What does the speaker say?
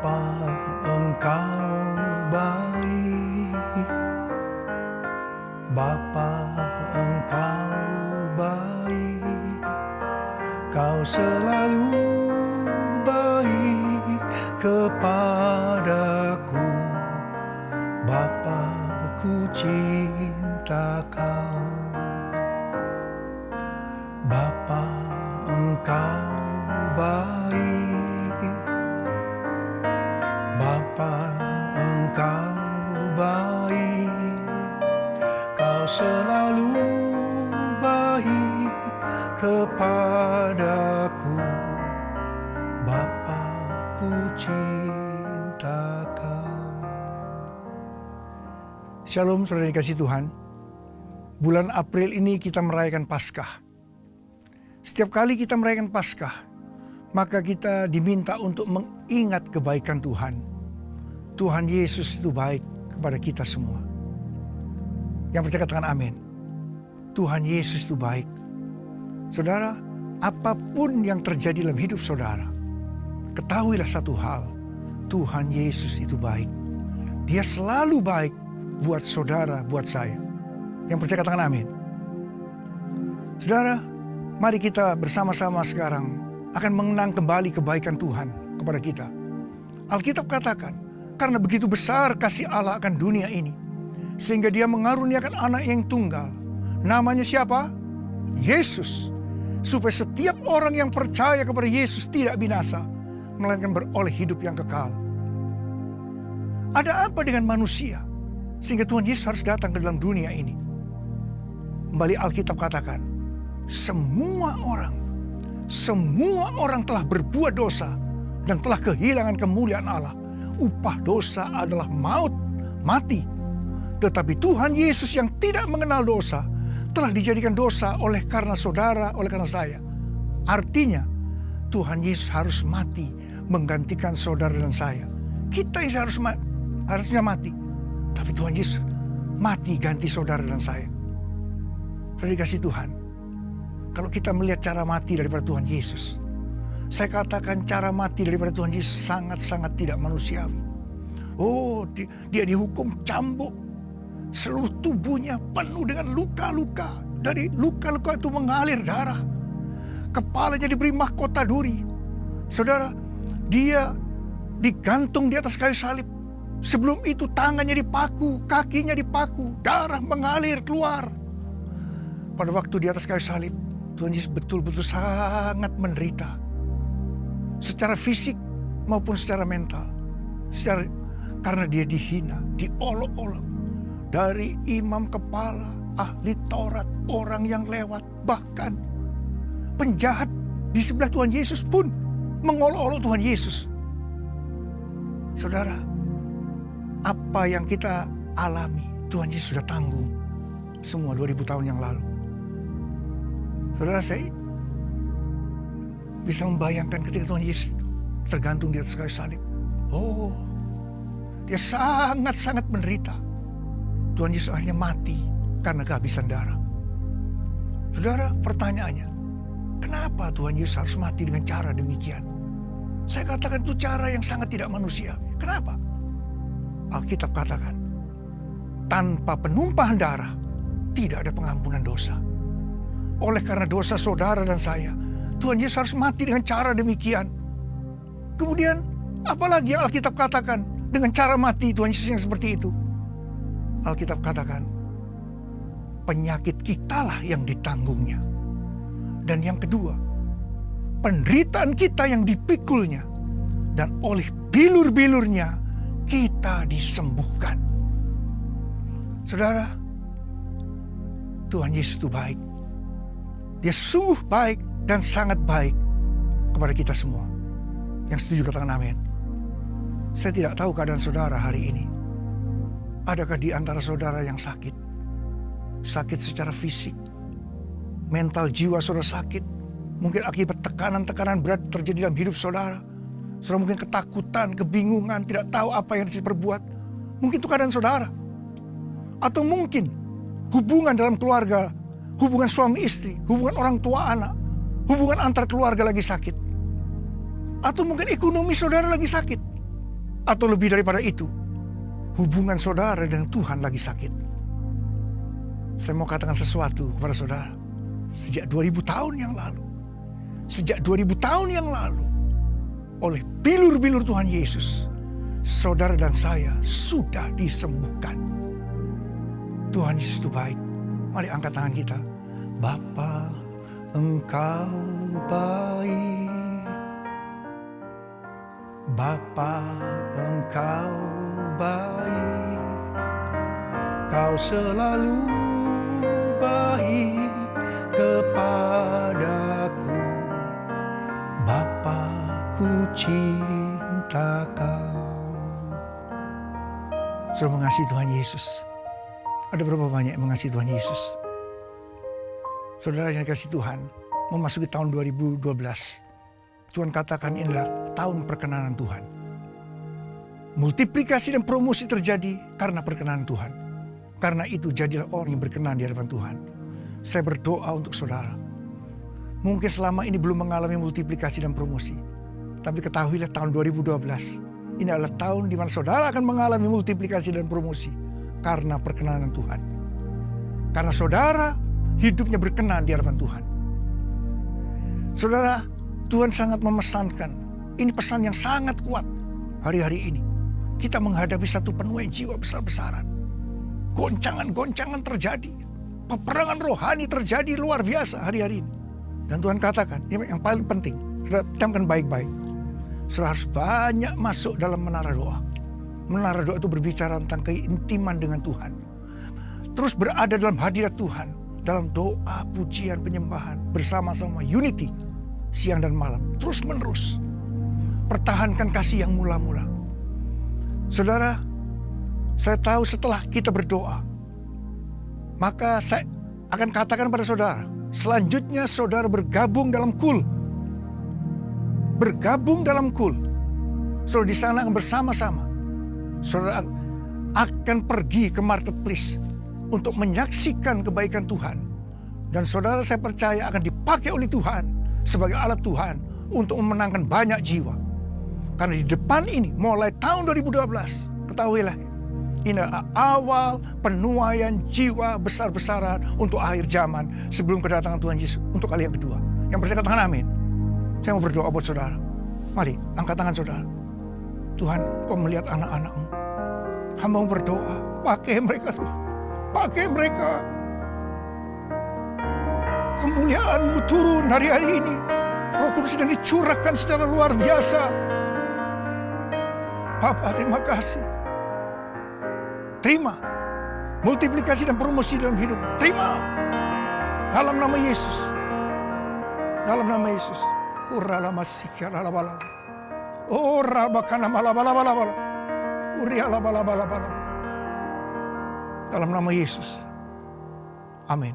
Bapa, Engkau baik. Bapa, Engkau baik. Kau selalu baik kepadaku. Bapa, ku cinta Kau. Bapa, Engkau baik. Bapa, Engkau baik. Kau selalu baik kepadaku. Bapa, ku cinta Kau. Shalom saudara dikasih Tuhan. Bulan April ini kita merayakan Paskah. Setiap kali kita merayakan Paskah, maka kita diminta untuk mengingat kebaikan Tuhan. Tuhan Yesus itu baik kepada kita semua. Yang percaya katakan amin. Tuhan Yesus itu baik. Saudara, apapun yang terjadi dalam hidup saudara, ketahuilah satu hal, Tuhan Yesus itu baik. Dia selalu baik buat saudara, buat saya. Yang percaya katakan amin. Saudara, mari kita bersama-sama sekarang akan mengenang kembali kebaikan Tuhan kepada kita. Alkitab katakan, karena begitu besar kasih Allah akan dunia ini, sehingga Dia mengaruniakan anak yang tunggal. Namanya siapa? Yesus. Supaya setiap orang yang percaya kepada Yesus tidak binasa, melainkan beroleh hidup yang kekal. Ada apa dengan manusia sehingga Tuhan Yesus harus datang ke dalam dunia ini? Kembali Alkitab katakan, semua orang telah berbuat dosa dan telah kehilangan kemuliaan Allah. Upah dosa adalah maut, mati. Tetapi Tuhan Yesus yang tidak mengenal dosa telah dijadikan dosa oleh karena saudara, oleh karena saya. Artinya Tuhan Yesus harus mati menggantikan saudara dan saya. Kita yang harusnya mati. Tapi Tuhan Yesus mati ganti saudara dan saya. Saudara dikasih Tuhan, kalau kita melihat cara mati daripada Tuhan Yesus, saya katakan cara mati daripada Tuhan Yesus sangat-sangat tidak manusiawi. Oh, dia dihukum cambuk. Seluruh tubuhnya penuh dengan luka-luka. Dari luka-luka itu mengalir darah. Kepalanya diberi mahkota duri. Saudara, dia digantung di atas kayu salib. Sebelum itu tangannya dipaku, kakinya dipaku, darah mengalir keluar. Pada waktu di atas kayu salib, Tuhan Yesus betul-betul sangat menderita. Secara fisik maupun secara mental. Karena dia dihina, diolok-olok. Dari imam kepala, ahli Taurat, orang yang lewat, bahkan penjahat di sebelah Tuhan Yesus pun mengolok-olok Tuhan Yesus. Saudara, apa yang kita alami, Tuhan Yesus sudah tanggung semua 2000 tahun yang lalu. Saudara, saya bisa membayangkan ketika Tuhan Yesus tergantung di atas kayu salib. Oh, dia sangat-sangat menderita. Tuhan Yesus akhirnya mati karena kehabisan darah. Saudara, pertanyaannya, kenapa Tuhan Yesus harus mati dengan cara demikian? Saya katakan itu cara yang sangat tidak manusiawi. Kenapa? Alkitab katakan, tanpa penumpahan darah tidak ada pengampunan dosa. Oleh karena dosa saudara dan saya, Tuhan Yesus harus mati dengan cara demikian. Kemudian, apalagi yang Alkitab katakan dengan cara mati Tuhan Yesus yang seperti itu? Alkitab katakan, penyakit kitalah yang ditanggungnya. Dan yang kedua, penderitaan kita yang dipikulnya. Dan oleh bilur-bilurnya kita disembuhkan. Saudara, Tuhan Yesus itu baik. Dia sungguh baik dan sangat baik kepada kita semua. Yang setuju katakan amin. Saya tidak tahu keadaan saudara hari ini. Adakah di antara saudara yang sakit? Sakit secara fisik, mental jiwa saudara sakit. Mungkin akibat tekanan-tekanan berat terjadi dalam hidup saudara. Saudara mungkin ketakutan, kebingungan, tidak tahu apa yang harus diperbuat. Mungkin itu keadaan saudara. Atau mungkin hubungan dalam keluarga, hubungan suami istri, hubungan orang tua anak, hubungan antar keluarga lagi sakit. Atau mungkin ekonomi saudara lagi sakit. Atau lebih daripada itu, hubungan saudara dengan Tuhan lagi sakit. Saya mau katakan sesuatu kepada saudara. Sejak 2000 tahun yang lalu, oleh bilur-bilur Tuhan Yesus, saudara dan saya sudah disembuhkan. Tuhan Yesus itu baik. Mari angkat tangan kita. Bapa, Engkau baik. Bapa, Engkau baik. Kau selalu baik kepadaku. Bapa, ku cinta Kau. Sudah mengasihi Tuhan Yesus. Ada berapa banyak yang mengasihi Tuhan Yesus? Saudara yang dikasihi Tuhan, memasuki tahun 2012. Tuhan katakan inilah tahun perkenanan Tuhan. Multiplikasi dan promosi terjadi karena perkenanan Tuhan. Karena itu jadilah orang yang berkenan di hadapan Tuhan. Saya berdoa untuk saudara. Mungkin selama ini belum mengalami multiplikasi dan promosi. Tapi ketahuilah tahun 2012. Ini adalah tahun di mana saudara akan mengalami multiplikasi dan promosi. Karena perkenanan Tuhan. Karena saudara hidupnya berkenan di hadapan Tuhan. Saudara, Tuhan sangat memesankan. Ini pesan yang sangat kuat hari-hari ini. Kita menghadapi satu penuaian jiwa besar-besaran. Goncangan-goncangan terjadi. Peperangan rohani terjadi luar biasa hari-hari ini. Dan Tuhan katakan, ini yang paling penting. Saudara camkan baik-baik. Saudara harus banyak masuk dalam menara doa. Menara doa itu berbicara tentang keintiman dengan Tuhan. Terus berada dalam hadirat Tuhan. Dalam doa, pujian, penyembahan. Bersama-sama unity. Siang dan malam. Terus menerus. Pertahankan kasih yang mula-mula. Saudara, saya tahu setelah kita berdoa. Maka saya akan katakan pada saudara. Selanjutnya saudara bergabung dalam kul. Bergabung dalam kul. Saudara di sana akan bersama-sama. Saudara akan pergi ke marketplace untuk menyaksikan kebaikan Tuhan. Dan saudara saya percaya akan dipakai oleh Tuhan sebagai alat Tuhan untuk memenangkan banyak jiwa. Karena di depan ini mulai tahun 2012, ketahuilah ini adalah awal penuaian jiwa besar-besaran untuk akhir zaman sebelum kedatangan Tuhan Yesus untuk kali yang kedua. Yang percaya katakan amin. Saya mau berdoa buat saudara. Mari angkat tangan saudara. Tuhan, Kau melihat anak-anak-Mu. Hamba mau berdoa, pakai mereka Tuhan. Pakai mereka. Kemuliaan-Mu turun hari-hari ini. Roh Kudus sedang dicurahkan secara luar biasa. Bapa, terima kasih. Terima multiplikasi dan promosi dalam hidup. Terima dalam nama Yesus. Dalam nama Yesus. Urala masika la bala. Ora bakana mala bala bala bala. Uriala bala bala bala. Dalam nama Yesus. Amin.